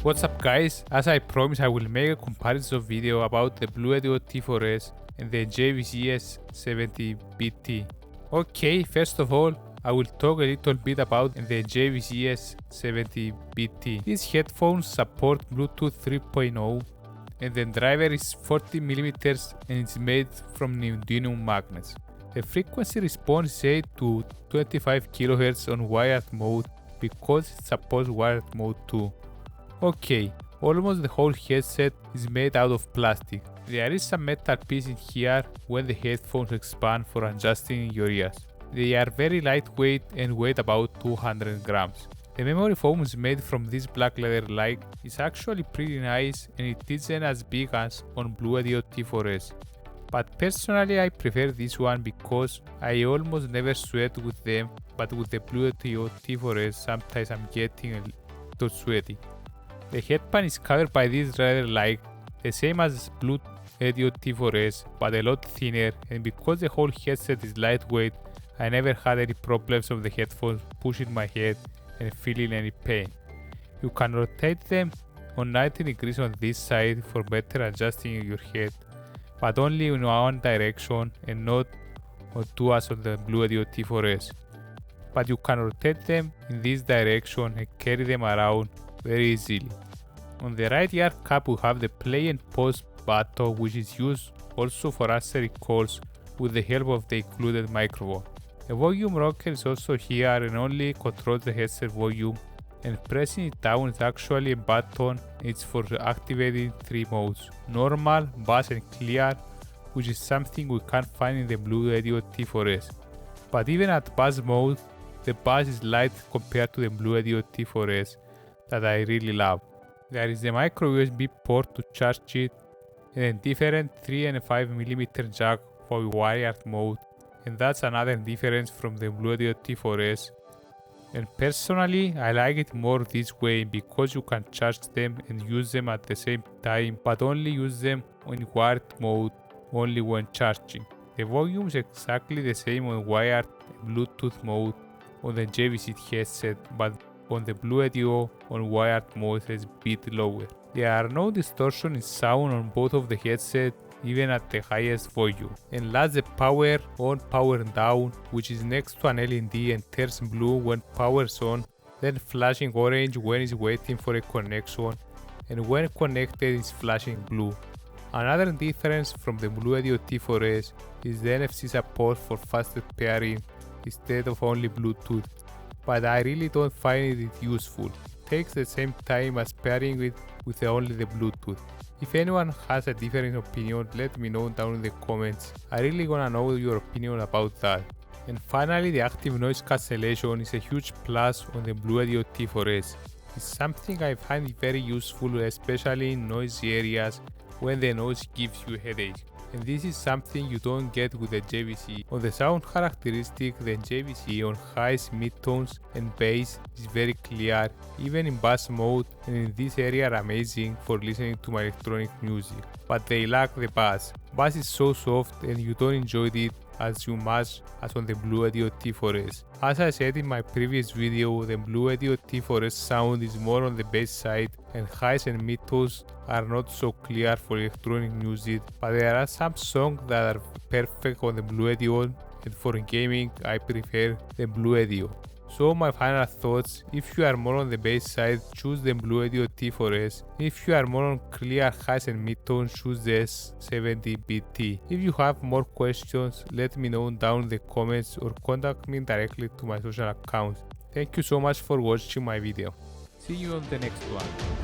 What's up guys, as I promised I will make a comparison video about the BLUEDIO T4S and the JVC S70BT. Okay, first of all, I will talk a little bit about the JVC S70BT. These headphones support Bluetooth 3.0 and the driver is 40mm and it's made from neodymium magnets. The frequency response is 8 to 25 kHz on wired mode because it supports wired mode too. Okay, almost the whole headset is made out of plastic. There is some metal piece in here when the headphones expand for adjusting your ears. They are very lightweight and weigh about 200 grams. The memory foam is made from this black leather like. It's actually pretty nice and it isn't as big as on BLUEDIO T4S. But personally I prefer this one because I almost never sweat with them, but with the BLUEDIO T4S sometimes I'm getting a little sweaty. The headband is covered by this rather light, the same as BLUEDIO T4S, but a lot thinner, and because the whole headset is lightweight, I never had any problems of the headphones pushing my head and feeling any pain. You can rotate them on 90 degrees on this side for better adjusting your head, but only in one direction and not on two as on the BLUEDIO T4S. But you can rotate them in this direction and carry them around very easily. On the right ear cap we have the play and pause button, which is used also for answering calls with the help of the included microphone. The volume rocker is also here and only controls the headset volume, and pressing it down is actually a button. It's for activating 3 modes: normal, bass and clear, which is something we can't find in the BLUEDIO T4S. But even at bass mode, the bass is light compared to the BLUEDIO T4S that I really love. There is a micro USB port to charge it and a different 3 and 5mm jack for wired mode, and that's another difference from the BLUEDIO T4S. And personally I like it more this way because you can charge them and use them at the same time, but only use them in wired mode only when charging. The volume is exactly the same on wired and Bluetooth mode on the JVC headset, but on the BLUEDIO on wired mode is a bit lower. There are no distortion in sound on both of the headset, even at the highest volume. And last, the power on, power down, which is next to an LED and turns blue when power is on, then flashing orange when it's waiting for a connection, and when connected is flashing blue. Another difference from the BLUEDIO T4S is the NFC support for faster pairing instead of only Bluetooth, but I really don't find it useful. It takes the same time as pairing with only the Bluetooth. If anyone has a different opinion, let me know down in the comments. I really wanna know your opinion about that. And finally, the active noise cancellation is a huge plus on the BLUEDIO T4S. It's something I find very useful, especially in noisy areas when the noise gives you a headache. And this is something you don't get with the JVC. On the sound characteristic, the JVC on highs, midtones and bass is very clear, even in bass mode, and in this area are amazing for listening to my electronic music. But they lack the bass. Bass is so soft and you don't enjoy it as much as on the BLUEDIO T4S. As I said in my previous video, the BLUEDIO T4S sound is more on the bass side, and highs and midtones are not so clear for electronic music, but there are some songs that are perfect on the BLUEDIO, and for gaming I prefer the BLUEDIO. So my final thoughts: if you are more on the bass side, choose the BLUEDIO T4S. If you are more on clear highs and midtones, choose the S70BT. If you have more questions, let me know down in the comments or contact me directly to my social accounts. Thank you so much for watching my video. See you on the next one.